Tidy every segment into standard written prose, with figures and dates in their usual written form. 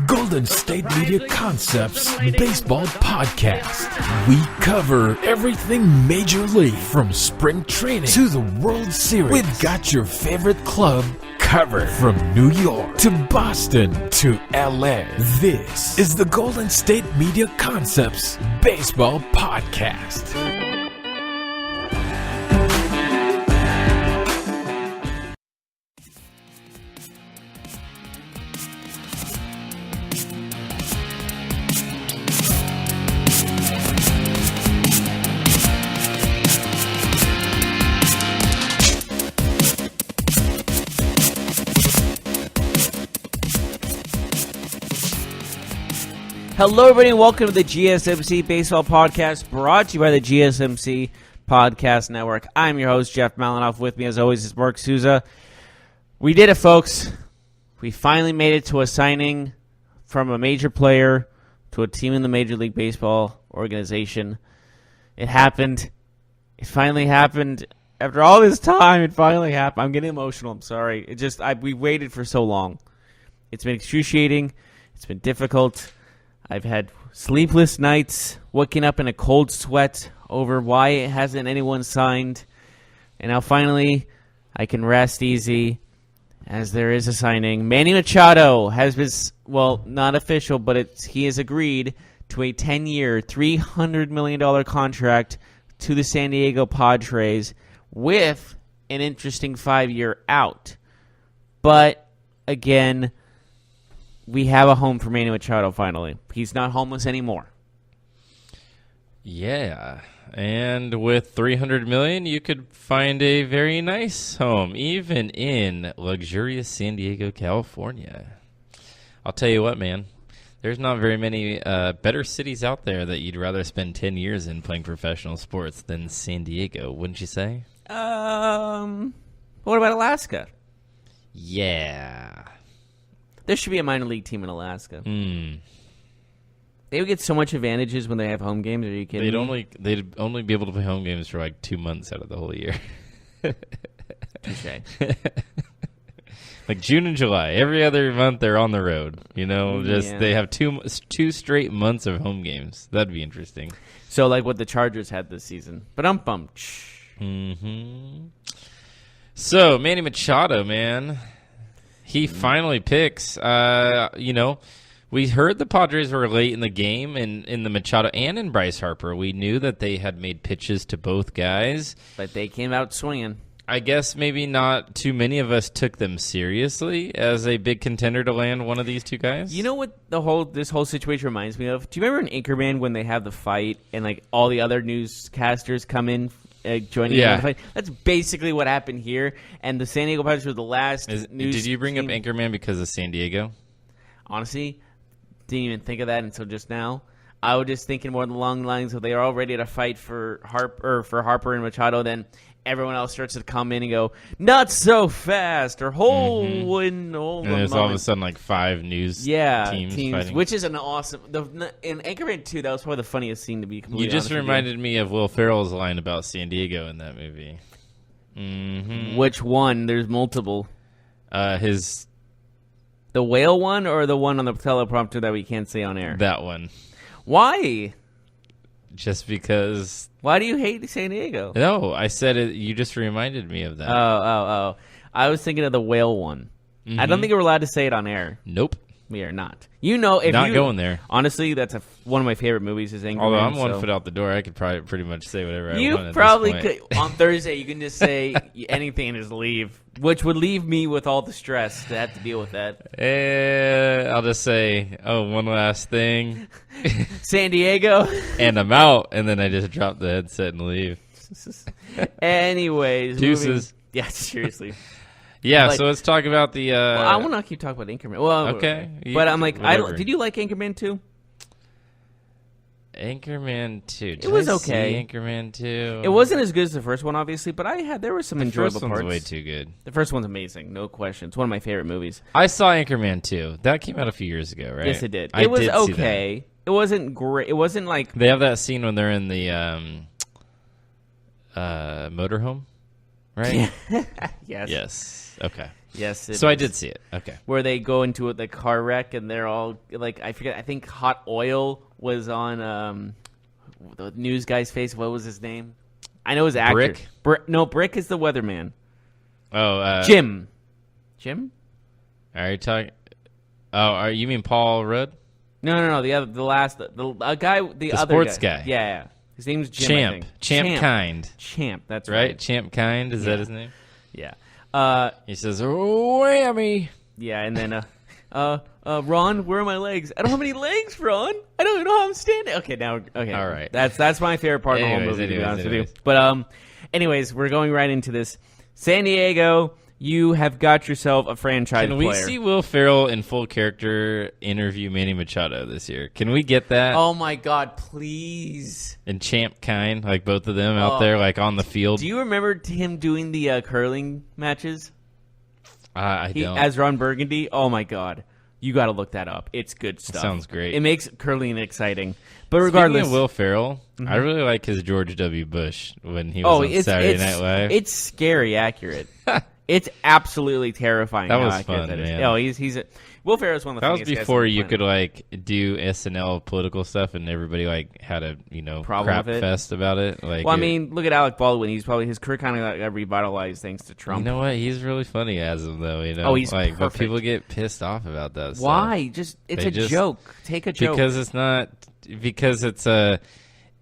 Golden State Media Concepts Baseball Podcast. We cover everything Major League, from spring training to the World Series. We've got your favorite club covered, from New York to Boston to LA. This is the Golden State Media Concepts Baseball Podcast. Hello, everybody, and welcome to the GSMC Baseball Podcast, brought to you by the GSMC Podcast Network. I'm your host, Jeff Malinoff. With me, as always, is Mark Souza. We did it, folks. We finally made it to a signing from a major player to a team in the Major League Baseball organization. It happened. It finally happened. After all this time, it finally happened. I'm getting emotional. I'm sorry. We waited for so long. It's been excruciating. It's been difficult. I've had sleepless nights, waking up in a cold sweat over why hasn't anyone signed. And now finally, I can rest easy as there is a signing. Manny Machado has been, well, not official, but he has agreed to a 10-year, $300 million contract to the San Diego Padres with an interesting 5-year out. But, again, we have a home for Manny Machado finally. He's not homeless anymore. Yeah, and with $300 million, you could find a very nice home, even in luxurious San Diego, California. I'll tell you what, man. There's not very many better cities out there that you'd rather spend 10 years in playing professional sports than San Diego, wouldn't you say? What about Alaska? Yeah. There should be a minor league team in Alaska. Hmm. They would get so much advantages when they have home games. Are you kidding me? They'd only be able to play home games for like 2 months out of the whole year. Touché. Like June and July. Every other month they're on the road. You know, They have two straight months of home games. That'd be interesting. So like what the Chargers had this season. But I'm bummed. Mm-hmm. So Manny Machado, man. He finally picks. We heard the Padres were late in the game in the Machado and in Bryce Harper. We knew that they had made pitches to both guys. But they came out swinging. I guess maybe not too many of us took them seriously as a big contender to land one of these two guys. You know what this whole situation reminds me of? Do you remember in Anchorman when they have the fight and like all the other newscasters come in joining in the fight? That's basically what happened here. And the San Diego Padres were the last news Did you bring team. up Anchorman because of San Diego? Honestly, didn't even think of that until just now. I was just thinking more along the lines of they are all ready to fight for Harper and Machado. Then everyone else starts to come in and go, not so fast, or and there's all of a sudden like 5 news teams fighting. Which is an awesome. In Anchorman 2, that was probably the funniest scene to be completely You just honest reminded me of Will Ferrell's line about San Diego in that movie. Mm-hmm. Which one? There's multiple. The whale one or the one on the teleprompter that we can't say on air? That one. Why? Just because. Why do you hate San Diego? No, I said it. You just reminded me of that. Oh. I was thinking of the whale one. Mm-hmm. I don't think we're allowed to say it on air. Nope. We are not. You know, if not going there. Honestly, that's one of my favorite movies is Anchorman. Although I'm 1 foot out the door, I could probably pretty much say whatever I want. You probably could. On Thursday, you can just say anything and just leave, which would leave me with all the stress to have to deal with that. I'll just say, one last thing. San Diego. And I'm out, and then I just drop the headset and leave. Anyways. Deuces. Yeah, seriously. Yeah, so let's talk about the... I want to keep talking about Anchorman. Well, okay. But I'm like, did you like Anchorman 2? Anchorman 2. It was okay. Anchorman 2. It wasn't as good as the first one, obviously, but there were some enjoyable parts. The first one's way too good. The first one's amazing, no question. It's one of my favorite movies. I saw Anchorman 2. That came out a few years ago, right? Yes, it did. It was okay. It wasn't great. It wasn't like... They have that scene when they're in the motorhome, right? Yes. Yes. Okay. Yes, it So I is. did see it. Okay. Where they go into the car wreck and they're all like, I forget. I think Hot Oil was on the news guy's face. What was his name? I know his actor. Brick? No, Brick is the weatherman. Oh, Jim. Jim? Are you talking? Oh, you mean Paul Rudd? No. The guy, the other sports guy. Yeah. His name's Jim. I think. Champ Kind. Champ. That's Right? Champ Kind. Is that his name? Yeah. He says, "Oh, whammy." Yeah, and then Ron, where are my legs? I don't have any legs, Ron. I don't even know how I'm standing. Okay. All right. That's my favorite part of the whole movie, to be honest with you. But anyways, we're going right into this. San Diego, you have got yourself a franchise Can player. we see Will Ferrell in full character interview Manny Machado this year? Can we get that? Oh my God, please. And Champ Kind, like both of them out there, like on the field. Do you remember him doing the curling matches? I don't. As Ron Burgundy? Oh my God. You got to look that up. It's good stuff. Sounds great. It makes curling exciting. But regardless, Speaking of Will Ferrell, I really like his George W. Bush when he was on Saturday Night Live. It's scary accurate. It's absolutely terrifying. That how was accurate fun, that is. man. Oh, he's Will Ferrell's one of the That was funniest guys before on the you planet. could like do SNL political stuff and everybody like had a Problem crap with it? fest about it. Like, Well, I mean, look at Alec Baldwin. His career kind of got revitalized thanks to Trump. you know what? He's really funny as him though. Oh, he's like, but perfect. people get pissed off about that. stuff. Why? It's They a just- joke. Take a joke. Because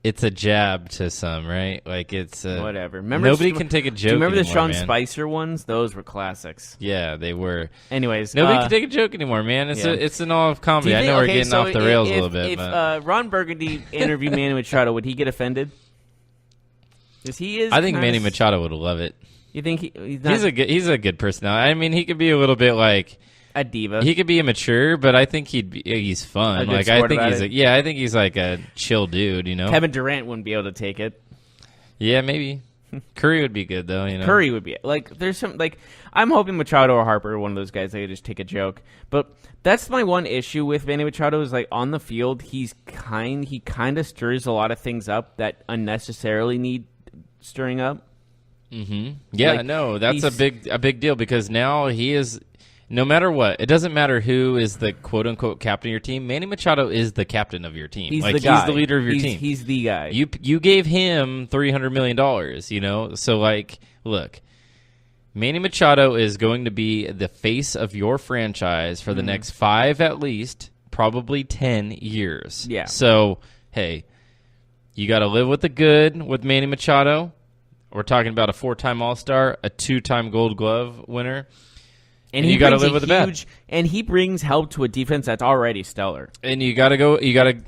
it's a jab to some, right? Like it's Whatever. Remember, nobody can take a joke. Do you remember the anymore, Sean man. Spicer ones? Those were classics. Yeah, they were. Anyways, Nobody can take a joke anymore, man. It's an all of comedy. I know we're getting off the rails a little bit, If but Ron Burgundy interviewed Manny Machado, would he get offended? Because he is. I think kinda Manny Machado would love it. You think he's not He's a good personality. I mean, he could be a little bit like a diva? he could be immature, but I think he's A fun. good Like I sport think about he's it. I think he's like a chill dude. You know? Kevin Durant wouldn't be able to take it. Yeah, maybe. Curry would be good though. You know? Curry would be like. There's some like. I'm hoping Machado or Harper are one of those guys that could just take a joke. But that's my one issue with Manny Machado is like on the field he kind of stirs a lot of things up that unnecessarily need stirring up. Mm-hmm. Yeah, Like, no, that's he's- a big deal because now he is. No matter what, it doesn't matter who is the quote unquote captain of your team. Manny Machado is the captain of your team. He's like the guy. he's the leader of your team. He's the guy. You gave him $300 million. You know, so like, look, Manny Machado is going to be the face of your franchise for the next 5 at least, probably 10 years. Yeah. So hey, you got to live with the good with Manny Machado. We're talking about a 4-time All-Star, a 2-time Gold Glove winner. and you he gotta brings live a with the bad. huge, and he brings help to a defense that's already stellar. And you got to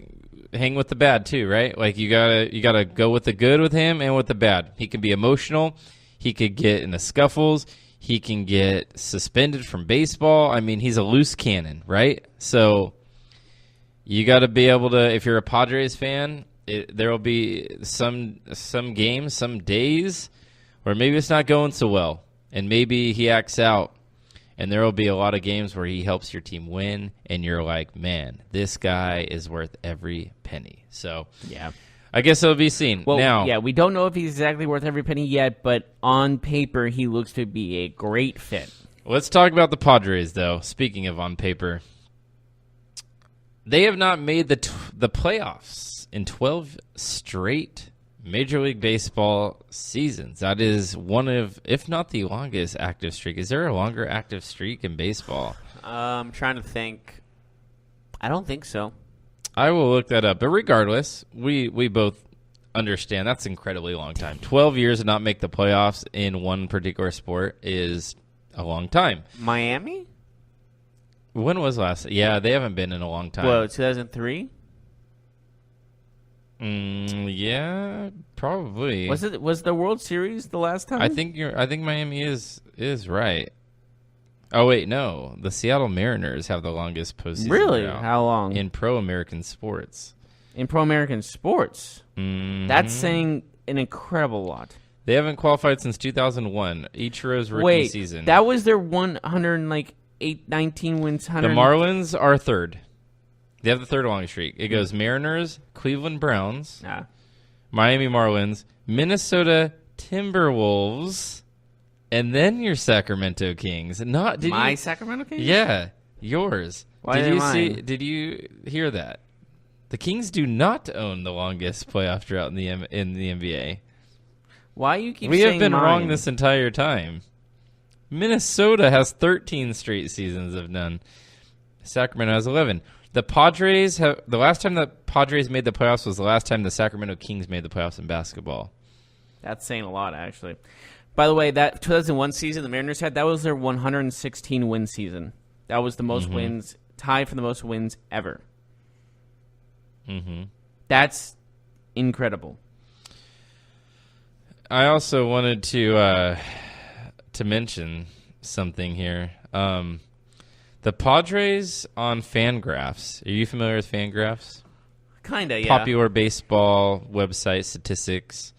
hang with the bad too, right? Like you got to go with the good with him and with the bad. He can be emotional. He could get in the scuffles. He can get suspended from baseball. I mean, he's a loose cannon, right? So you got to be able to, if you're a Padres fan, there will be some games, some days where maybe it's not going so well, and maybe he acts out, and there will be a lot of games where he helps your team win, and you're like, man, this guy is worth every penny. So Yeah. I guess it'll be seen. Well, now, yeah, we don't know if he's exactly worth every penny yet, but on paper, he looks to be a great fit. let's talk about the Padres, though. Speaking of on paper, they have not made the playoffs in 12 straight Major League Baseball seasons. That is one of, if not the longest active streak. Is there a longer active streak in baseball? I'm trying to think. I don't think so. I will look that up. But regardless, we both understand that's an incredibly long time. 12 years to not make the playoffs in one particular sport is a long time. Miami? When was last? Yeah, they haven't been in a long time. Well, 2003? Yeah, probably. Was the World Series the last time? I think Miami is right. Oh wait, no. The Seattle Mariners have the longest postseason. Really? drought How long? in pro American sports? In Pro American sports. Mhm. That's saying an incredible lot. They haven't qualified since 2001. Ichiro's rookie Wait, season. that was their 19 wins. The Marlins are third. They have the third longest streak. It goes Mariners, Cleveland Browns, Nah. Miami Marlins, Minnesota Timberwolves, and then your Sacramento Kings. Not did My you, Sacramento Kings? Yeah, yours. Why did you mine? Did you hear that? The Kings do not own the longest playoff drought in the NBA. Why you keep We saying have been mine? wrong this entire time. Minnesota has 13 straight seasons of none. Sacramento has 11. The Padres have the last time the Padres made the playoffs was the last time the Sacramento Kings made the playoffs in basketball. That's saying a lot, actually. By the way, that 2001 season the Mariners had, that was their 116 win season. That was the most wins, tied for the most wins ever. Mm-hmm. That's incredible. I also wanted to mention something here. The Padres on Fangraphs. Are you familiar with Fangraphs? Kinda, yeah. Popular baseball website statistics.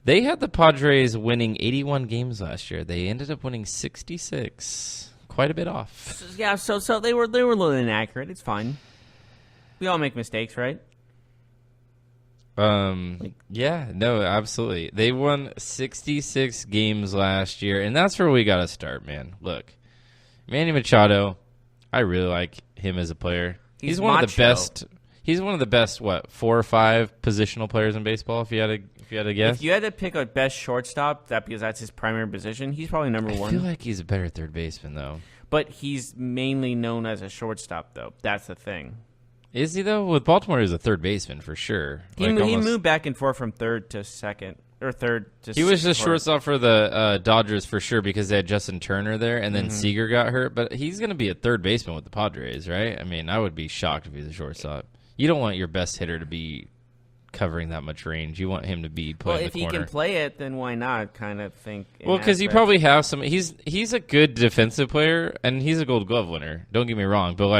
They had the Padres winning 81 games last year. They ended up winning 66. Quite a bit off. Yeah, so they were a little inaccurate. It's fine. We all make mistakes, right? Yeah, no, absolutely. They won 66 games last year, and that's where we got to start, man. Look, Manny Machado, I really like him as a player. He's one of the best. He's one of the best, 4 or 5 positional players in baseball. If you had to guess, if you had to pick a best shortstop, because that's his primary position, he's probably number one. I feel like he's a better third baseman, though. But he's mainly known as a shortstop, though. That's the thing. Is he, though? With Baltimore, he's a third baseman for sure. He moved back and forth from third to second, or third to He was just shortstop for the Dodgers for sure because they had Justin Turner there, and then Seager got hurt. But he's going to be a third baseman with the Padres, right? I mean, I would be shocked if he's a shortstop. You don't want your best hitter to be covering that much range. You want him to be playing the corner. Well, if he can play it, then why not? Kind of think. Well, because you probably have some. He's a good defensive player, and he's a Gold Glove winner. Don't get me wrong, but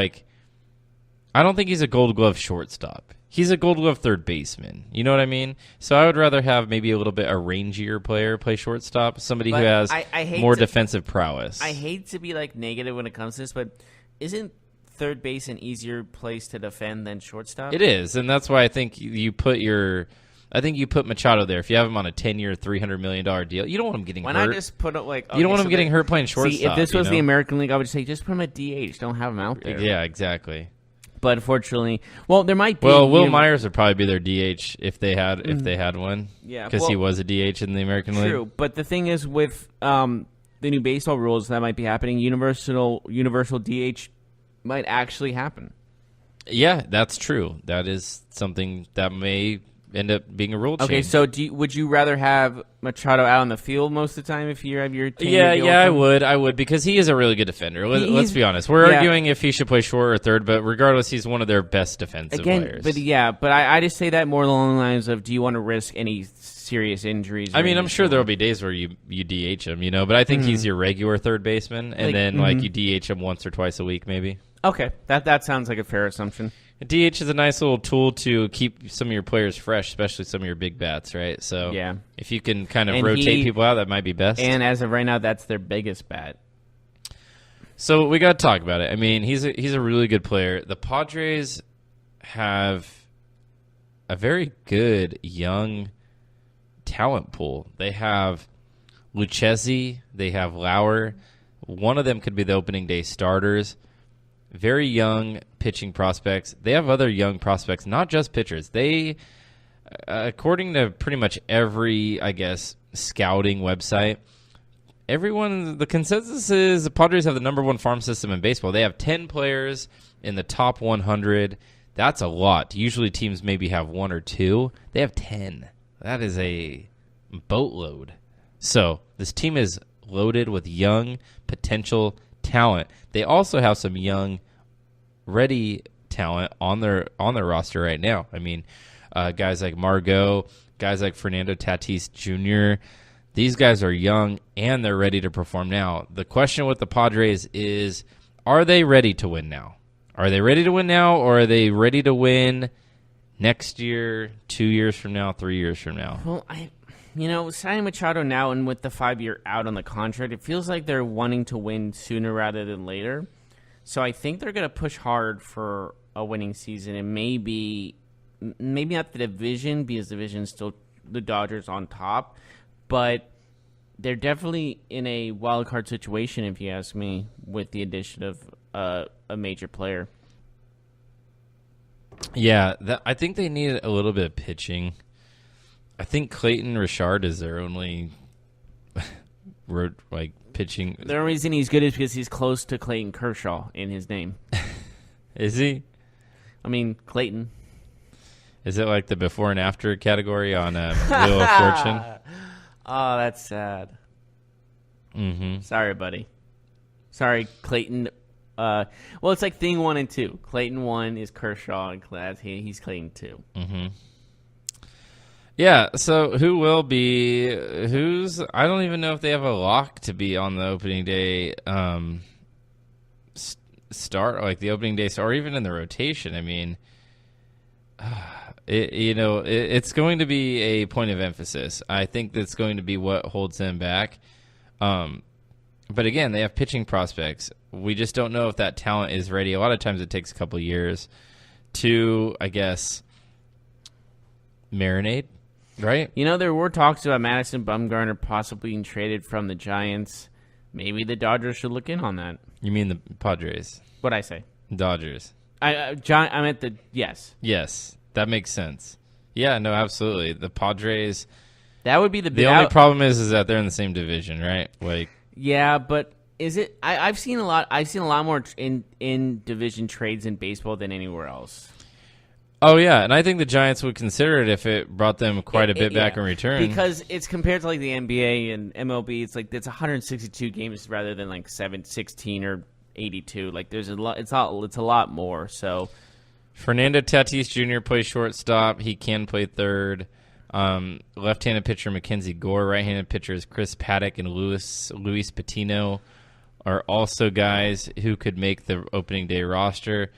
I don't think he's a Gold Glove shortstop. He's a Gold Glove third baseman. You know what I mean? So I would rather have maybe a little bit a rangier player play shortstop, somebody who has more defensive prowess. I hate to be negative when it comes to this, but isn't third base an easier place to defend than shortstop? It is, and that's why I think you put Machado there. If you have him on a 10-year, $300 million deal, you don't want him getting hurt. Why not just put it you don't want him getting hurt playing shortstop. See, if this was the American League, I would say just put him at DH. Don't have him out there. Yeah, exactly. But unfortunately, there might be. Well, Will Myers would probably be their DH if they had one. Yeah, because he was a DH in the American League. True, but the thing is, with the new baseball rules that might be happening, universal DH might actually happen. Yeah, that's true. That is something that may end up being a rule change. Okay, so would you rather have Machado out on the field most of the time if you have your team? Yeah, I would because he is a really good defender. Let's be honest. We're arguing if he should play short or third, but regardless, he's one of their best defensive players. But I just say that more along the lines of, do you want to risk any serious injuries? I mean, I'm sure there'll be days where you DH him, but I think he's your regular third baseman, and then you DH him once or twice a week, maybe. Okay, that sounds like a fair assumption. DH is a nice little tool to keep some of your players fresh, especially some of your big bats, right? So yeah, if you can kind of rotate people out, that might be best. And as of right now, that's their biggest bat. So we got to talk about it. I mean, he's a really good player. The Padres have a very good young talent pool. They have Lucchesi, they have Lauer. One of them could be the opening day starters. Very young pitching prospects. They have other young prospects, not just pitchers. They, according to pretty much every, scouting website, the consensus is the Padres have the number one farm system in baseball. They have 10 players in the top 100. That's a lot. Usually teams maybe have 1 or 2. They have 10. That is a boatload. So this team is loaded with young potential talent. They also have some young, ready talent on their roster right now. I mean, guys like Margot, guys like Fernando Tatis Jr. These guys are young and they're ready to perform now. The question with the Padres is, are they ready to win now? Are they ready to win now, or are they ready to win next year, 2 years from now, 3 years from now? Well, signing Machado now and with the 5-year out on the contract, it feels like they're wanting to win sooner rather than later. So I think they're going to push hard for a winning season, and maybe not the division, because the division is still the Dodgers on top, but they're definitely in a wild card situation, if you ask me, with the addition of a major player. Yeah, I think they need a little bit of pitching. I think Clayton Richard is their only pitching. The only reason he's good is because he's close to Clayton Kershaw in his name. Is he? I mean, Clayton. Is it like the before and after category on Wheel of Fortune? Oh, that's sad. Mm-hmm. Sorry, buddy. Sorry, Clayton. Well, it's like thing 1 and 2. Clayton 1 is Kershaw, and he's Clayton 2. Mm-hmm. Yeah, so who will be? I don't even know if they have a lock to be on the opening day start, like the opening day start, or even in the rotation. I mean, it's going to be a point of emphasis. I think that's going to be what holds them back. But again, they have pitching prospects. We just don't know if that talent is ready. A lot of times it takes a couple of years to, I guess, marinate, right? You know, there were talks about Madison Bumgarner possibly being traded from the Giants. Maybe the Dodgers should look in on that. You mean the Padres? What'd I say? Dodgers. I meant the yes. Yes, that makes sense. Yeah, no, absolutely. The Padres. That would be the only problem is that they're in the same division, right? Like, yeah, but is it? I've seen a lot. I've seen a lot more in division trades in baseball than anywhere else. Oh yeah, and I think the Giants would consider it if it brought them quite a bit back in return. Because it's compared to like the NBA and MLB, it's like it's 162 games rather than like 16 or 82. Like there's a lot. It's a lot more. So Fernando Tatis Jr. plays shortstop. He can play third. Left-handed pitcher Mackenzie Gore, right-handed pitchers Chris Paddock and Luis Patino are also guys who could make the opening day roster.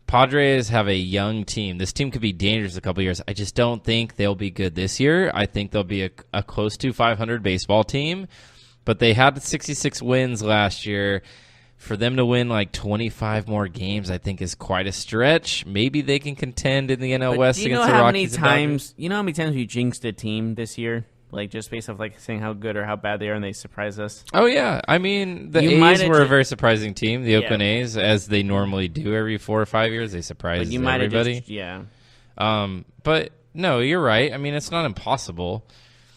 Padres have a young team. This team could be dangerous a couple years. I just don't think they'll be good this year. I think they'll be a close to 500 baseball team, but they had 66 wins last year. For them to win like 25 more games, I think is quite a stretch. Maybe they can contend in the NL West against the Rockies. You know how many times we jinxed a team this year? Like just based off like saying how good or how bad they are and they surprise us? Oh, yeah. I mean, the A's were a very surprising team, the Oakland A's, as they normally do every 4 or 5 years. They surprise everybody. But no, you're right. I mean, it's not impossible.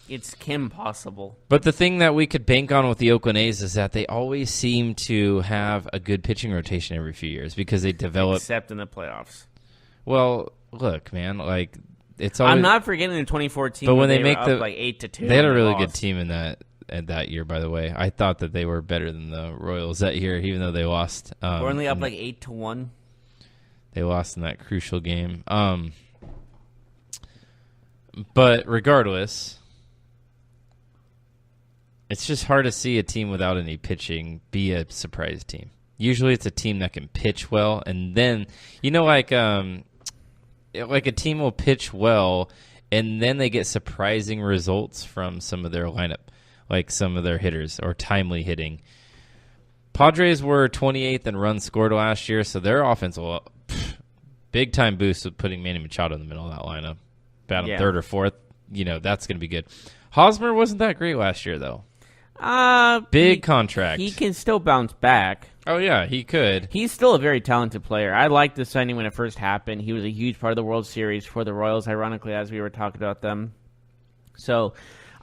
It's Kim possible. But the thing that we could bank on with the Oakland A's is that they always seem to have a good pitching rotation every few years because they develop. Except in the playoffs. Well, look, man, like it's always. I'm not forgetting in 2014. But when they make up like 8-2, they had a really good team in that year. By the way, I thought that they were better than the Royals that year, even though they lost. We're only up like 8-1. They lost in that crucial game. But regardless. It's just hard to see a team without any pitching be a surprise team. Usually it's a team that can pitch well, and then, like a team will pitch well, and then they get surprising results from some of their lineup, like some of their hitters or timely hitting. Padres were 28th in runs scored last year, so their offense will big-time boost with putting Manny Machado in the middle of that lineup. Batting third or fourth, that's going to be good. Hosmer wasn't that great last year, though. Big contract. He can still bounce back. Oh, yeah, he could. He's still a very talented player. I liked the signing when it first happened. He was a huge part of the World Series for the Royals, ironically, as we were talking about them. So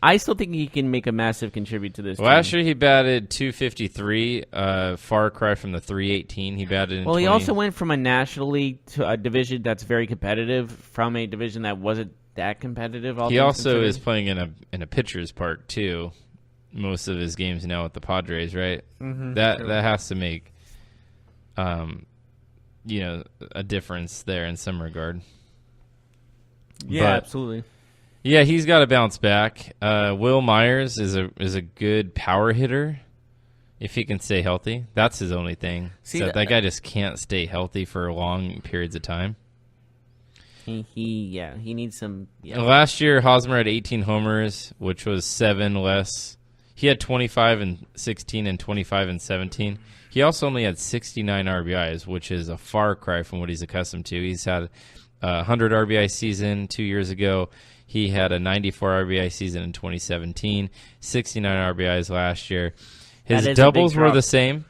I still think he can make a massive contribute to this team. Last year he batted .253, far cry from the .318 he batted in 20. He also went from a National League to a division that's very competitive from a division that wasn't that competitive. He also is playing in a pitcher's park, too. Most of his games now with the Padres, right? Mm-hmm, that has to make, a difference there in some regard. Yeah, absolutely. Yeah, he's got to bounce back. Will Myers is a good power hitter if he can stay healthy. That's his only thing. That guy just can't stay healthy for long periods of time. He needs some. Yeah. Last year, Hosmer had 18 homers, which was 7 less. He had 25 and 16 and 25 and 17. He also only had 69 RBIs, which is a far cry from what he's accustomed to. He's had a 100 RBI season 2 years ago. He had a 94 RBI season in 2017, 69 RBIs last year. His doubles were the same.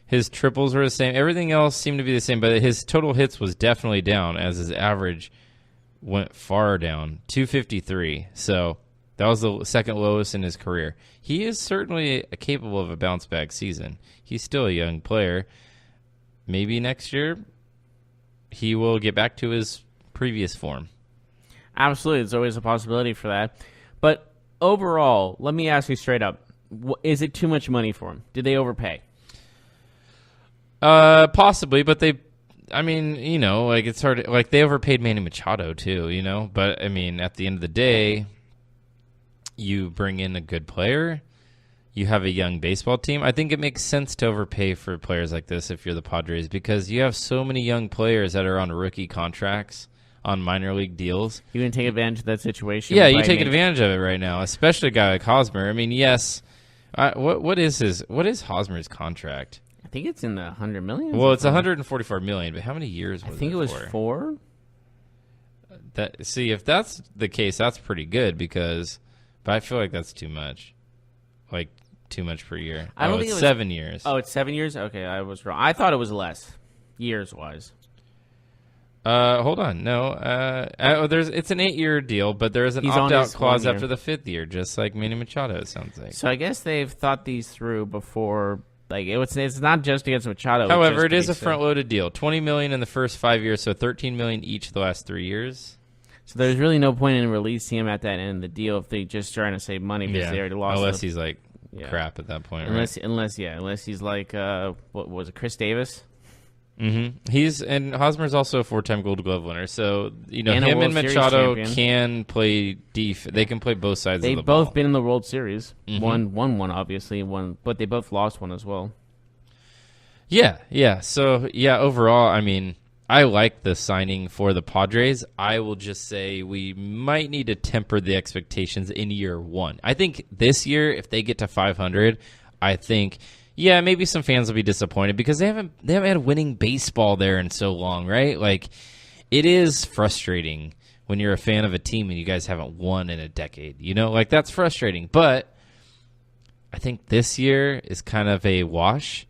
His triples were the same. Everything else seemed to be the same, but his total hits was definitely down as his average went far down, 253. So that was the second lowest in his career. He is certainly capable of a bounce-back season. He's still a young player. Maybe next year he will get back to his previous form. Absolutely. There's always a possibility for that. But overall, let me ask you straight up. Is it too much money for him? Did they overpay? Possibly, but it's hard. Like, they overpaid Manny Machado too, But I mean, at the end of the day, you bring in a good player. You have a young baseball team. I think it makes sense to overpay for players like this if you're the Padres, because you have so many young players that are on rookie contracts, on minor league deals. You can take advantage of that situation. Yeah, you take advantage of it right now, especially a guy like Hosmer. I mean, yes. What is Hosmer's contract? I think it's in the 100 million. Well, it's 144 million, but how many years was it? I think it was 4. If that's the case, that's pretty good but I feel like that's too much. Like, too much per year. I don't think it's it was 7 years. Oh, it's 7 years? Okay, I was wrong. I thought it was less, years-wise. Hold on. No. It's an 8-year deal, but there is an opt-out clause after the 5th year, just like Manny Machado, it sounds like. So I guess they've thought these through before. Like, it's not just against Machado. However, it is a front-loaded deal. $20 million in the first 5 years, so $13 million each the last 3 years. So there's really no point in releasing him at that end of the deal if they're just trying to save money because they already lost. Unless he's like crap at that point, unless he's like what was it, Chris Davis? Mm-hmm. And Hosmer's also a 4-time Gold Glove winner, so him and Machado can play They can play both sides of the ball. They've both been in the World Series. One obviously, but they both lost one as well. Yeah. So overall, I mean, I like the signing for the Padres. I will just say we might need to temper the expectations in year one. I think this year, if they get to 500, I think, maybe some fans will be disappointed because they haven't had winning baseball there in so long, right? Like, it is frustrating when you're a fan of a team and you guys haven't won in a decade. Like, that's frustrating. But I think this year is kind of a wash.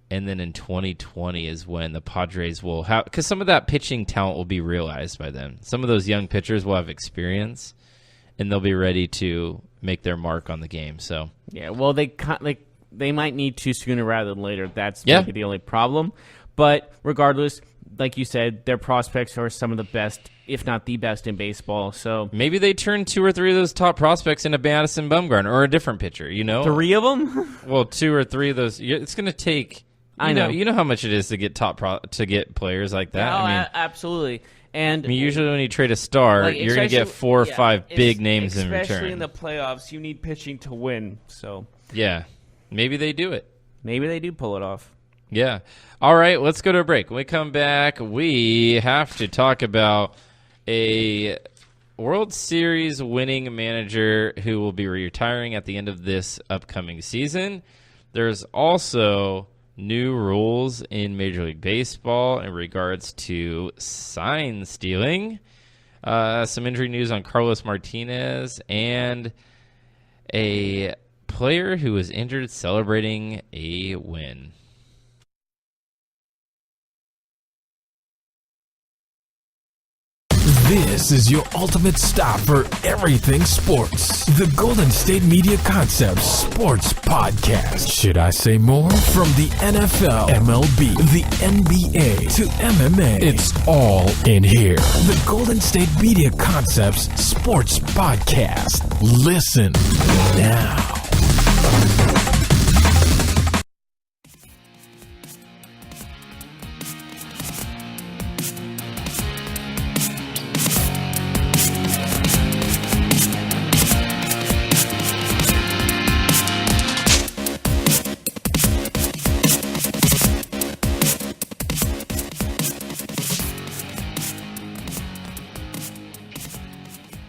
And then in 2020 is when the Padres will have, because some of that pitching talent will be realized by then. Some of those young pitchers will have experience, and they'll be ready to make their mark on the game. So well, they might need to sooner rather than later. That's maybe the only problem. But regardless, like you said, their prospects are some of the best, if not the best, in baseball. So maybe they turn 2 or 3 of those top prospects into Madison Bumgarner or a different pitcher. 3 of them? Well, 2 or 3 of those. It's going to take. You know how much it is to get to get players like that. Absolutely. And usually when you trade a star, you're going to get 4 or 5 big names in return. Especially in the playoffs, you need pitching to win. So maybe they do it. Maybe they do pull it off. Yeah. All right, let's go to a break. When we come back, we have to talk about a World Series winning manager who will be retiring at the end of this upcoming season. There's also new rules in Major League Baseball in regards to sign stealing, some injury news on Carlos Martinez, and a player who was injured celebrating a win. This is your ultimate stop for everything sports. The Golden State Media Concepts Sports Podcast. Should I say more? From the NFL, MLB, the NBA to MMA, it's all in here. The Golden State Media Concepts Sports Podcast. Listen now.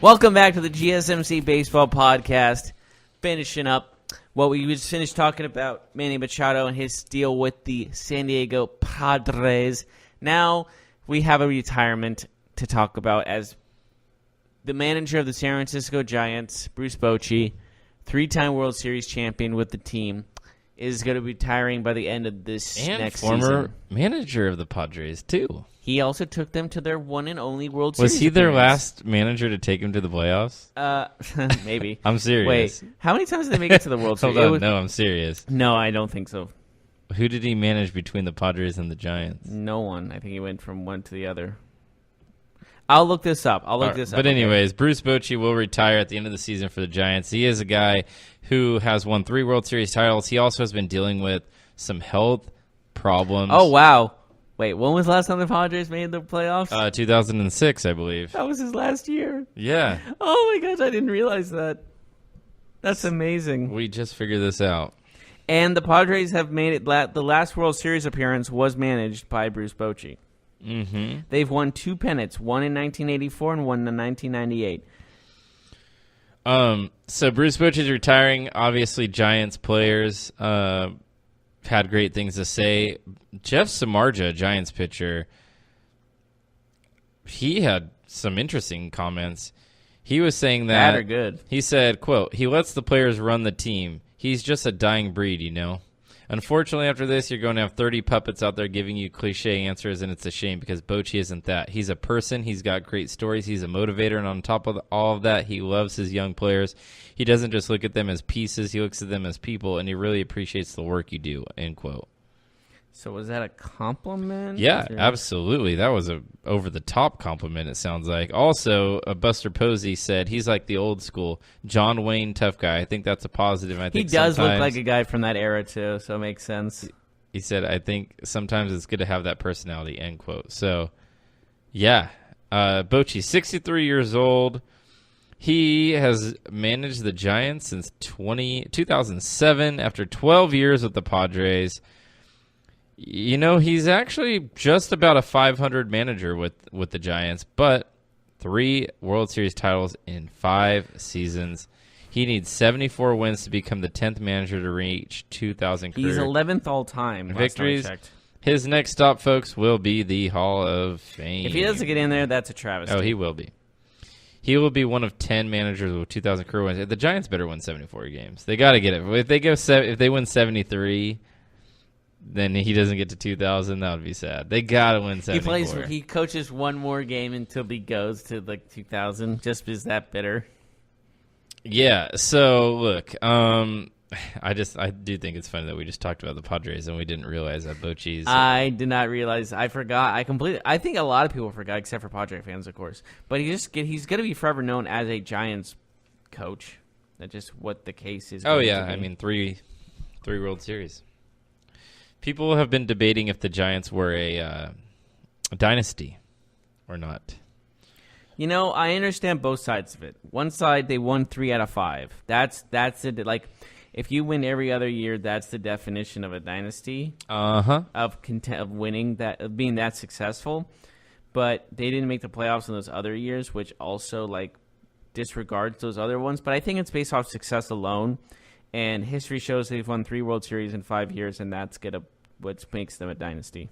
Welcome back to the GSMC Baseball Podcast. Finishing up what we just finished talking about, Manny Machado and his deal with the San Diego Padres. Now we have a retirement to talk about, as the manager of the San Francisco Giants, Bruce Bochy, 3-time World Series champion with the team, is going to be retiring by the end of this next season. And former manager of the Padres, too. He also took them to their one and only World Series Was he their appearance. last manager to take him to the playoffs? Maybe. I'm serious. Wait, how many times did they make it to the World Series? Hold on, no, I'm serious. No, I don't think so. Who did he manage between the Padres and the Giants? No one. I think he went from one to the other. I'll look this up. But anyways, Bruce Bochy will retire at the end of the season for the Giants. He is a guy who has won 3 World Series titles. He also has been dealing with some health problems. Oh, wow. Wait, when was the last time the Padres made the playoffs? 2006, I believe. That was his last year. Yeah. Oh, my gosh, I didn't realize that. That's amazing. We just figured this out. And the Padres have made it. The last World Series appearance was managed by Bruce Bochy. Mm-hmm. They've won 2 pennants, one in 1984 and one in 1998. So Bruce Bochy is retiring. Obviously, Giants players had great things to say. Jeff Samardzija, Giants pitcher, he had some interesting comments. He was saying that... Bad or good? He said, quote, "He lets the players run the team. He's just a dying breed, you know. Unfortunately, after this, you're going to have 30 puppets out there giving you cliche answers, and it's a shame because Bochy isn't that. He's a person. He's got great stories. He's a motivator, and on top of all of that, he loves his young players. He doesn't just look at them as pieces. He looks at them as people, and he really appreciates the work you do," end quote. So was that a compliment? Yeah, absolutely. That was a over-the-top compliment, it sounds like. Also, Buster Posey said he's like the old school John Wayne tough guy. I think that's a positive. I think he does look like a guy from that era, too, so it makes sense. He said, "I think sometimes it's good to have that personality," end quote. So, yeah. Bochy, 63 years old. He has managed the Giants since 2007 after 12 years with the Padres. You know, he's actually just about a 500 manager with the Giants, but 3 World Series titles in 5 seasons. He needs 74 wins to become the 10th manager to reach 2,000 career He's 11th all time. victories. His next stop, folks, will be the Hall of Fame. If he doesn't get in there, that's a travesty. Oh, he will be. He will be one of 10 managers with 2,000 career wins. The Giants better win 74 games. They got to get it. If they win 73, then he doesn't get to 2,000. That would be sad. They got to win 74. He coaches one more game until he goes to like 2,000. Just is that bitter? Yeah. So look, I do think it's funny that we just talked about the Padres and we didn't realize that Bochy's. I did not realize. I forgot. I think a lot of people forgot, except for Padre fans, of course. But he's going to be forever known as a Giants coach. That's just what the case is. Oh yeah, I mean 3 World Series. People have been debating if the Giants were a dynasty or not. You know, I understand both sides of it. One side, they won 3 out of 5. That's it. Like, if you win every other year, that's the definition of a dynasty. Of winning of being that successful. But they didn't make the playoffs in those other years, which also like disregards those other ones. But I think it's based off success alone. And history shows they've won 3 World Series in 5 years, and that's what makes them a dynasty.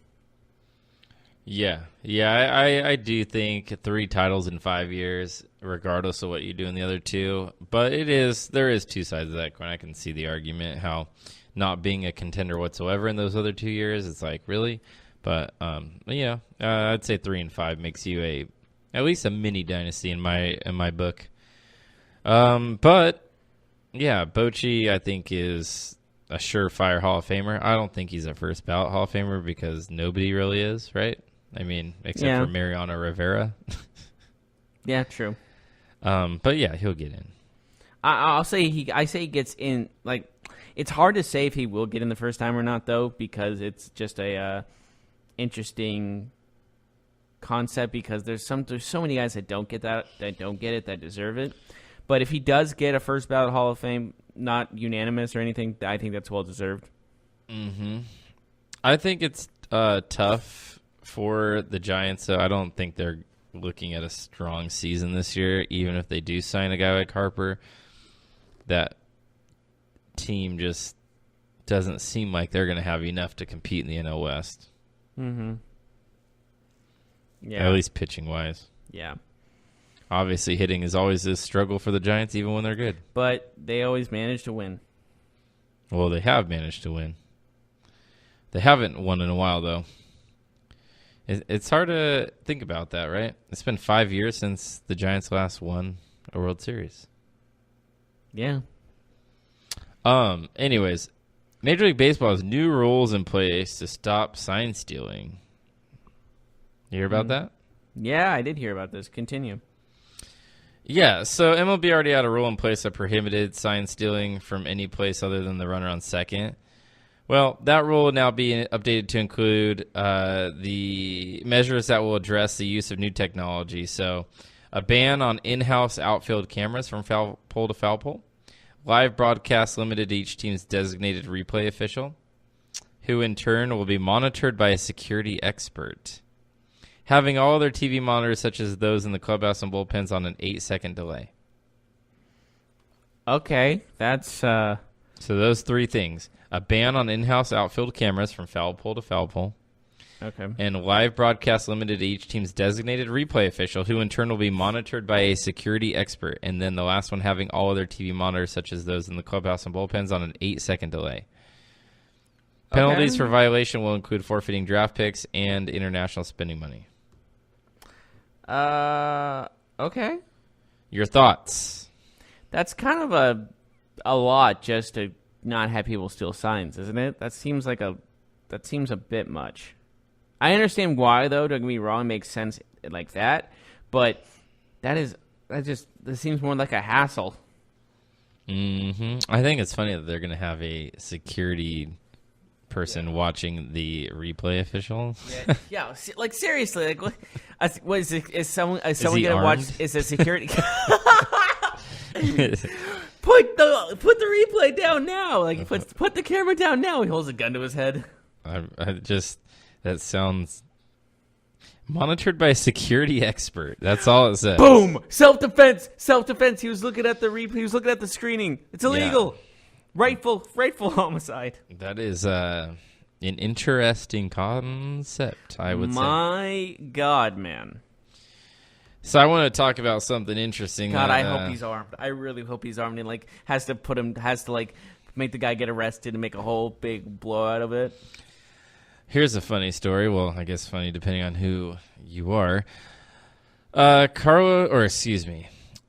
Yeah. I do think 3 titles in 5 years, regardless of what you do in the other 2. But there is 2 sides of that coin. I can see the argument how not being a contender whatsoever in those other 2 years, it's like really. But I'd say 3 and 5 makes you at least a mini dynasty in my book. But. Yeah, Bochy, I think, is a surefire Hall of Famer. I don't think he's a first ballot Hall of Famer because nobody really is, right? I mean, except for Mariano Rivera. Yeah, true. But yeah, he'll get in. I say he gets in. Like, it's hard to say if he will get in the first time or not, though, because it's just a interesting concept. Because there's so many guys that don't get that deserve it. But if he does get a first ballot Hall of Fame, not unanimous or anything, I think that's well deserved. Mm-hmm. I think it's tough for the Giants, so I don't think they're looking at a strong season this year. Even if they do sign a guy like Harper, that team just doesn't seem like they're going to have enough to compete in the NL West. Mm-hmm. Yeah, at least pitching wise. Yeah. Obviously, hitting is always a struggle for the Giants, even when they're good. But they always manage to win. Well, they have managed to win. They haven't won in a while, though. It's hard to think about that, right? It's been 5 years since the Giants last won a World Series. Yeah. Anyways, Major League Baseball has new rules in place to stop sign stealing. You hear about that? Yeah, I did hear about this. Continue. Yeah, so MLB already had a rule in place that prohibited sign stealing from any place other than the runner on second. Well, that rule will now be updated to include the measures that will address the use of new technology. So a ban on in-house outfield cameras from foul pole to foul pole. Live broadcast limited to each team's designated replay official, who in turn will be monitored by a security expert. Having all other TV monitors, such as those in the clubhouse and bullpens, on an 8-second delay. Okay, that's... So those three things. A ban on in-house outfield cameras from foul pole to foul pole. Okay. And live broadcast limited to each team's designated replay official, who in turn will be monitored by a security expert. And then the last one, having all other TV monitors, such as those in the clubhouse and bullpens, on an 8-second delay. Penalties for violation will include forfeiting draft picks and international spending money. Okay. Your thoughts? That's kind of a lot just to not have people steal signs, isn't it? That seems a bit much. I understand why, though. Don't get me wrong, it makes sense like that, but that seems more like a hassle. I think it's funny that they're going to have a security person watching the replay official. Yeah, like seriously, like what is it? Is someone he gonna armed? watch? Is a security? Put the replay down now. Like put the camera down now. He holds a gun to his head. That sounds monitored by a security expert. That's all it says. Boom! Self-defense. He was looking at the replay. He was looking at the screening. It's illegal. Yeah. Rightful homicide. That is an interesting concept, I would say. My God, man. So I want to talk about something interesting. God, I hope he's armed. I really hope he's armed and has to make the guy get arrested and make a whole big blowout of it. Here's a funny story. Well, I guess funny depending on who you are.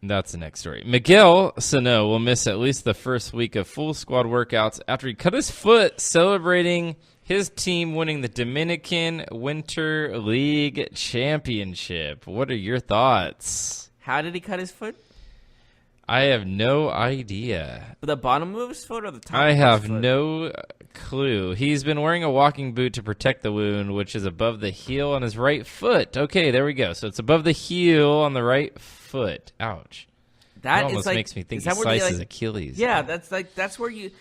That's the next story. Miguel Sano will miss at least the first week of full squad workouts after he cut his foot celebrating his team winning the Dominican Winter League Championship. What are your thoughts? How did he cut his foot? I have no idea. The bottom of his foot or the top I of his have foot? no clue. He's been wearing a walking boot to protect the wound, which is above the heel on his right foot. Okay, there we go. So it's above the heel on the right foot. Ouch. That almost makes me think he slices Achilles. Yeah, that's where you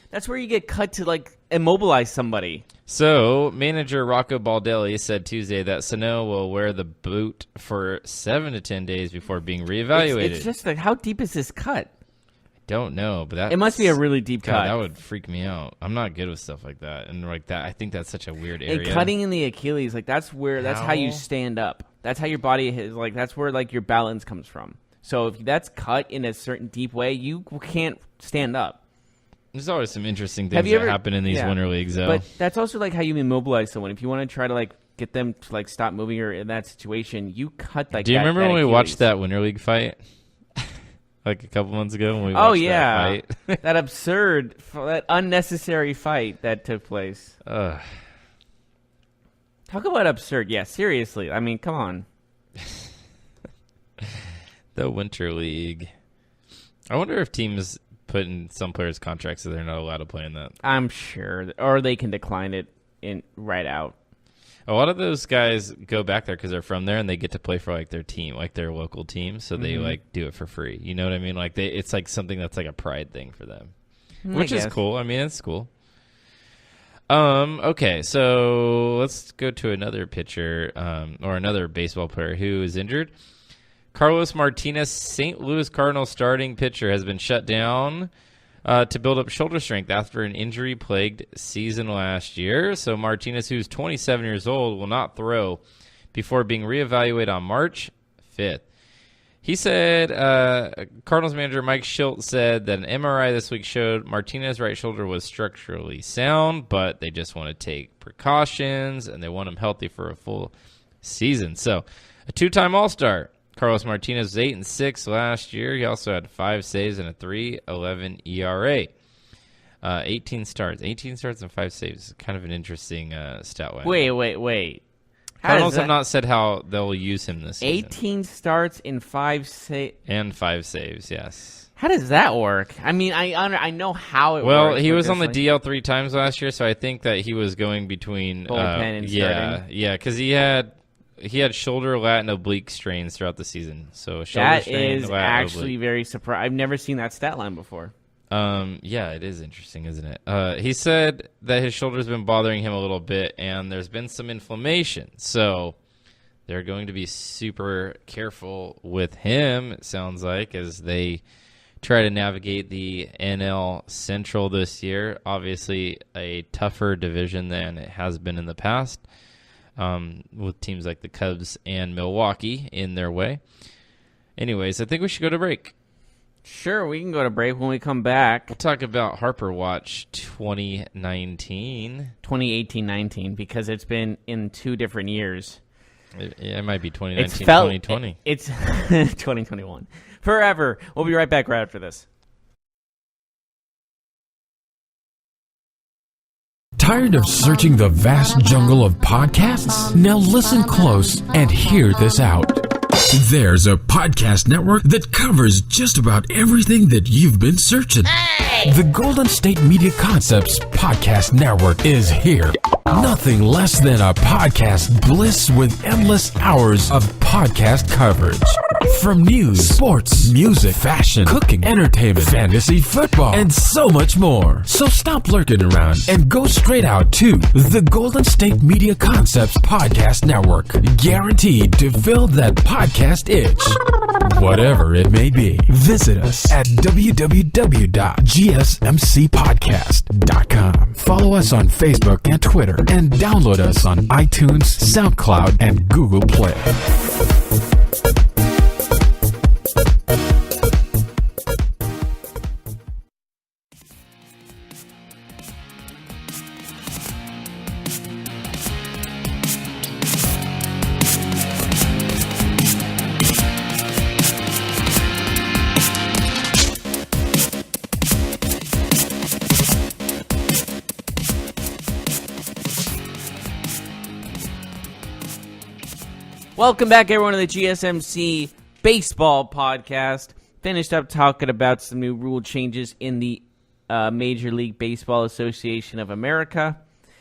get cut to immobilize somebody. So, manager Rocco Baldelli said Tuesday that Sano will wear the boot for 7 to 10 days before being reevaluated. It's just how deep is this cut? I don't know, but it must be a really deep cut. That would freak me out. I'm not good with stuff like that, and like that, I think that's such a weird area. And cutting in the Achilles, that's how you stand up. That's how your body is. That's where your balance comes from. So if that's cut in a certain deep way, you can't stand up. There's always some interesting things that happen in these winter leagues, though. But that's also how you immobilize someone. If you want to try to get them to stop moving or in that situation, you cut Do you remember when we watched that winter league fight? A couple months ago when we watched that fight? that unnecessary fight that took place. Talk about absurd. Yeah, seriously. I mean, come on. The winter league. I wonder if teams put in some players' contracts so they're not allowed to play in that. I'm sure. Or they can decline it right out. A lot of those guys go back there because they're from there and they get to play for their team, their local team, so they do it for free. You know what I mean? It's something that's a pride thing for them, which is cool. I mean, it's cool. Okay, so let's go to another pitcher or another baseball player who is injured. Carlos Martinez, St. Louis Cardinals starting pitcher, has been shut down to build up shoulder strength after an injury-plagued season last year. So Martinez, who's 27 years old, will not throw before being reevaluated on March 5th. He said, Cardinals manager Mike Schilt said that an MRI this week showed Martinez's right shoulder was structurally sound, but they just want to take precautions, and they want him healthy for a full season. So, a two-time All-Star. Carlos Martinez was 8-6 last year. He also had 5 saves and a 3.11 ERA. 18 starts and 5 saves. Kind of an interesting stat line. Wait. Cardinals have not said how they'll use him this season. 18 starts in 5 saves. And 5 saves, yes. How does that work? I mean, I know how it works. Well, he was on the DL 3 times last year, so I think that he was going between bullpen and starting. Yeah, because he had shoulder, lat, and oblique strains throughout the season. So shoulder strain, is lat, actually oblique. very surprising. I've never seen that stat line before. Yeah, it is interesting, isn't it? He said that his shoulder's been bothering him a little bit, and there's been some inflammation. So they're going to be super careful with him, it sounds like, as they try to navigate the NL Central this year. Obviously, a tougher division than it has been in the past, with teams like the Cubs and Milwaukee in their way. Anyways, I think we should go to break. Sure, we can go to break. When we come back, We'll talk about Harper Watch 2019. 2018-19, because it's been in 2 different years. It might be 2019, 2020. It's 2021. Forever. We'll be right back right after this. Tired of searching the vast jungle of podcasts? Now listen close and hear this out. There's a podcast network that covers just about everything that you've been searching. Hey! The Golden State Media Concepts Podcast Network is here. Nothing less than a podcast bliss with endless hours of podcast coverage. From news, sports, music, fashion, cooking, entertainment, fantasy, football, and so much more. So stop lurking around and go straight out to the Golden State Media Concepts Podcast Network. Guaranteed to fill that podcast itch. Whatever it may be. Visit us at www.gsmcpodcast.com. Follow us on Facebook and Twitter, and download us on iTunes, SoundCloud, and Google Play. Welcome back, everyone, to the GSMC Baseball Podcast. Finished up talking about some new rule changes in the Major League Baseball Association of America.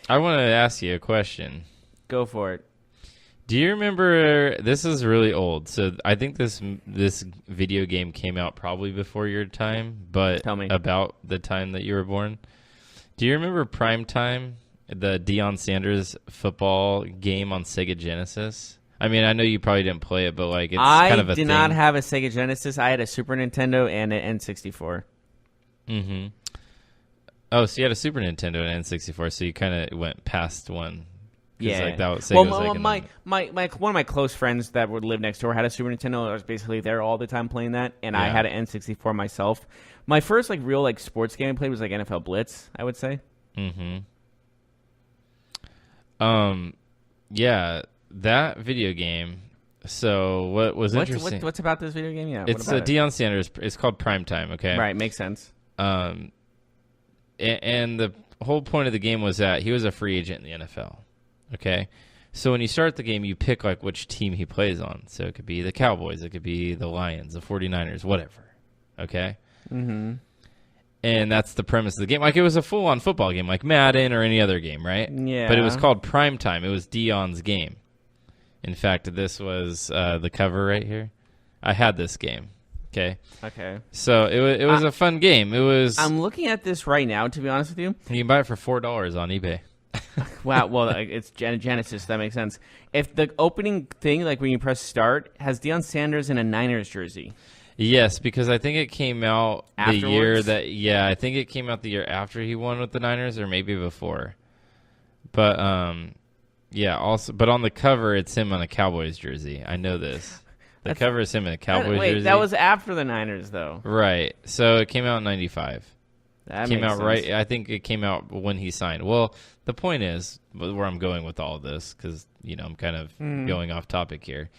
I want to ask you a question. Go for it. Do you remember, this is really old, so I think this video game came out probably before your time, but Tell me. About the time that you were born. Do you remember Primetime, the Deion Sanders football game on Sega Genesis? I mean, I know you probably didn't play it, but like it's kind of a thing. I did not have a Sega Genesis. I had a Super Nintendo and an N64. Mm-hmm. Oh, so you had a Super Nintendo and an N64, so you kind of went past one. Yeah. Like that was, well, my one of my close friends that would live next door had a Super Nintendo. I was basically there all the time playing that, and I had an N64 myself. My first real sports game I played was NFL Blitz, I would say. Mm-hmm. Yeah. That video game. So what was interesting? What's about this video game? Yeah, it's Deion Sanders. It's called Primetime. Okay, right, makes sense. And the whole point of the game was that he was a free agent in the NFL. Okay, so when you start the game, you pick which team he plays on. So it could be the Cowboys, it could be the Lions, the 49ers, whatever. Okay. Mm-hmm. And that's the premise of the game. Like it was a full-on football game, like Madden or any other game, right? Yeah. But it was called Primetime. It was Deion's game. In fact, this was the cover right here. I had this game. Okay. So it was a fun game. It was. I'm looking at this right now. To be honest with you, you can buy it for $4 on eBay. Wow. Well, it's Genesis. That makes sense. If the opening thing, when you press start, has Deion Sanders in a Niners jersey. Yes, because I think it came out Afterwards? the year that. Yeah, I think it came out the year after he won with the Niners, or maybe before. But yeah. Also, but on the cover, it's him on a Cowboys jersey. I know this. The cover is him in a Cowboys Wait, jersey. that was after the Niners, though. Right. So it came out in 95. That Came makes out sense. right. I think it came out when he signed. Well, the point is where I'm going with all of this, because I'm kind of going off topic here.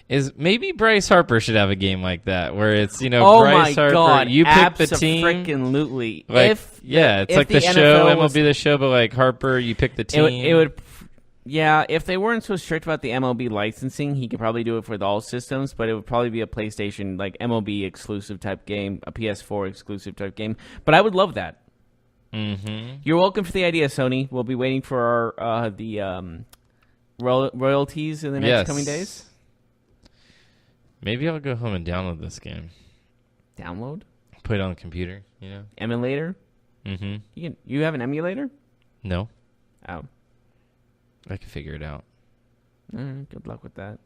Is maybe Bryce Harper should have a game like that where it's Oh Bryce my Harper. God, You pick the team. Absolutely. Like, it's like the show MLB the show, but like Harper, you pick the team. It would. Yeah, if they weren't so strict about the MLB licensing, he could probably do it for all systems, but it would probably be a PlayStation, like MLB exclusive type game, a PS4 exclusive type game. But I would love that. Mm-hmm. You're welcome for the idea, Sony. We'll be waiting for our royalties in the next coming days. Maybe I'll go home and download this game. Download? Put it on the computer, Emulator? Mm-hmm. You have an emulator? No. Oh. I can figure it out. Good luck with that.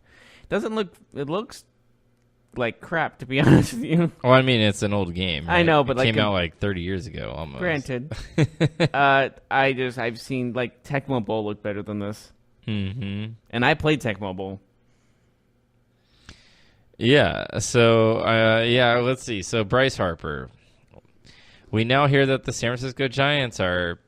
It looks like crap, to be honest with you. Well, I mean, it's an old game. Right? I know, but it came out like 30 years ago almost. Granted. I've seen like Tecmo Bowl look better than this. Mm-hmm. And I played Tecmo Bowl. Yeah. So, let's see. So, Bryce Harper. We now hear that the San Francisco Giants are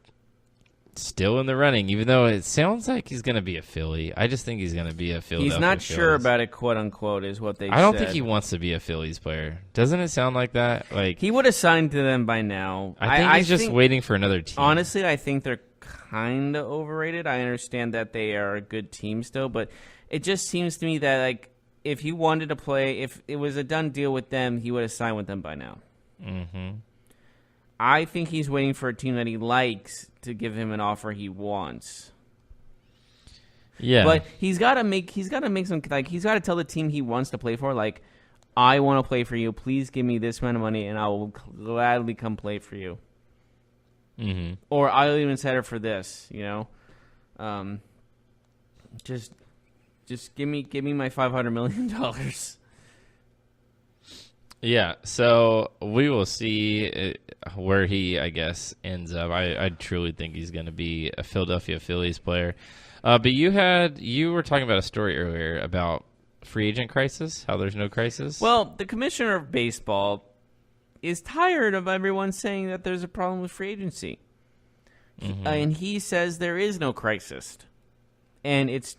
still in the running, even though it sounds like he's going to be a Philly. I just think he's going to be a Philadelphia He's not sure Phillies. about it, quote unquote, is what they said. I don't think he wants to be a Phillies player. Doesn't it sound like that? Like he would have signed to them by now. I think he's just waiting for another team. Honestly, I think they're kind of overrated. I understand that they are a good team still, but it just seems to me that like if he wanted to play, if it was a done deal with them, he would have signed with them by now. Mm-hmm. I think he's waiting for a team that he likes to give him an offer he wants. Yeah, but he's got to make some, like, he's got to tell the team he wants to play for, like, I want to play for you. Please give me this amount of money, and I will gladly come play for you. Mm-hmm. Or I'll even settle for this. Just give me my $500 million. Yeah, so we will see where he, I guess, ends up. I truly think he's going to be a Philadelphia Phillies player. But you were talking about a story earlier about free agent crisis, how there's no crisis. Well, the commissioner of baseball is tired of everyone saying that there's a problem with free agency. Mm-hmm. And he says there is no crisis. And it's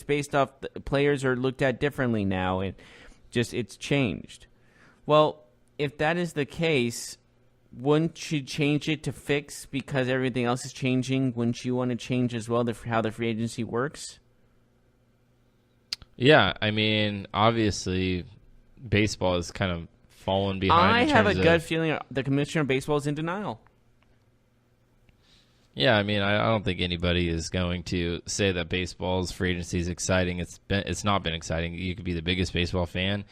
based off players are looked at differently now, and it's changed. Well, if that is the case, wouldn't you change it to fix because everything else is changing? Wouldn't you want to change as well how the free agency works? Yeah, I mean, obviously, baseball is kind of fallen behind. I have a gut feeling the commissioner of baseball is in denial. Yeah, I mean, I don't think anybody is going to say that baseball's free agency is exciting. It's not been exciting. You could be the biggest baseball fan,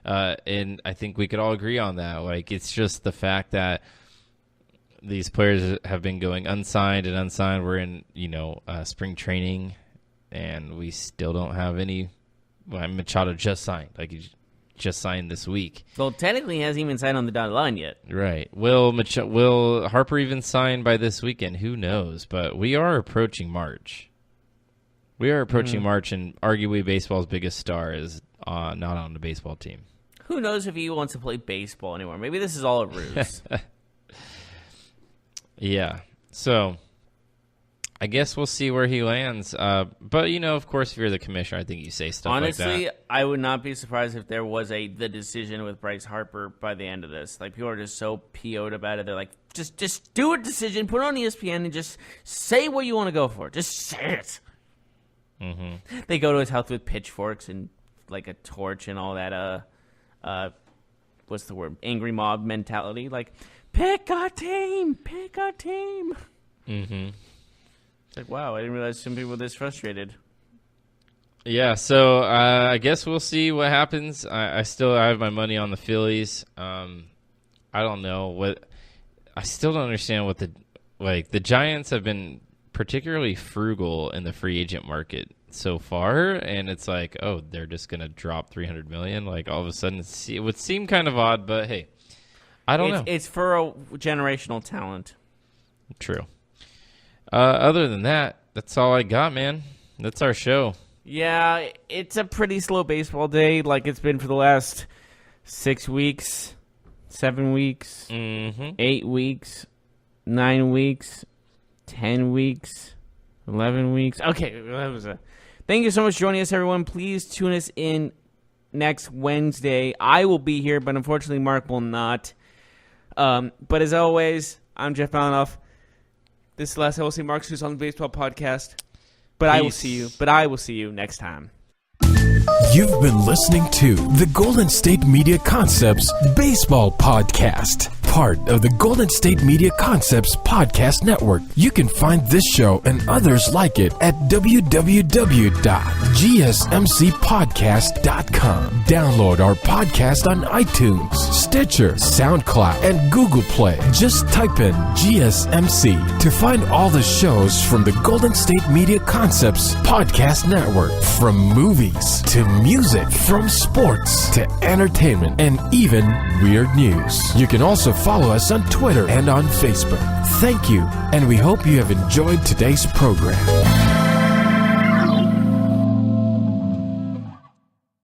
and I think we could all agree on that. Like, it's just the fact that these players have been going unsigned and unsigned. We're in, spring training, and we still don't have any. Well, Machado just signed. Like, he just signed this week. Well, technically, he hasn't even signed on the dotted line yet. Right. Will Harper even sign by this weekend? Who knows? But we are approaching March. March, and arguably baseball's biggest star is not on the baseball team. Who knows if he wants to play baseball anymore? Maybe this is all a ruse. Yeah. So I guess we'll see where he lands. But, of course, if you're the commissioner, I think you say stuff Honestly, like that. I would not be surprised if there was the decision with Bryce Harper by the end of this. Like, people are just so PO'd about it. They're like, just do a decision, put it on ESPN, and just say what you want to go for. Just say it. Mm-hmm. They go to his house with pitchforks and, like, a torch and all that, what's the word? Angry mob mentality. Like, pick a team. Mm-hmm. It's like, wow, I didn't realize some people were this frustrated. Yeah, so I guess we'll see what happens. I have my money on the Phillies. I don't know I still don't understand what the Giants have been particularly frugal in the free agent market so far, and it's like, oh, they're just gonna drop $300 million. Like, all of a sudden, it would seem kind of odd, but hey, I don't know. It's for a generational talent. True. Other than that, that's all I got, man. That's our show. Yeah, it's a pretty slow baseball day, like it's been for the last 6 weeks, 7 weeks, 8 weeks, 9 weeks, 10 weeks, 11 weeks. Okay, that was thank you so much for joining us, everyone. Please tune us in next Wednesday. I will be here, but unfortunately Mark will not. But as always, I'm Jeff Malinoff. This is the last I will see Mark Seuss on the Baseball Podcast. But I will see you next time. You've been listening to the Golden State Media Concepts Baseball Podcast, part of the Golden State Media Concepts Podcast Network. You can find this show and others like it at www.gsmcpodcast.com. Download our podcast on iTunes, Stitcher, SoundCloud, and Google Play. Just type in GSMC to find all the shows from the Golden State Media Concepts Podcast Network, from movies to music, from sports to entertainment, and even weird news. You can also follow us on Twitter and on Facebook. Thank you, and we hope you have enjoyed today's program.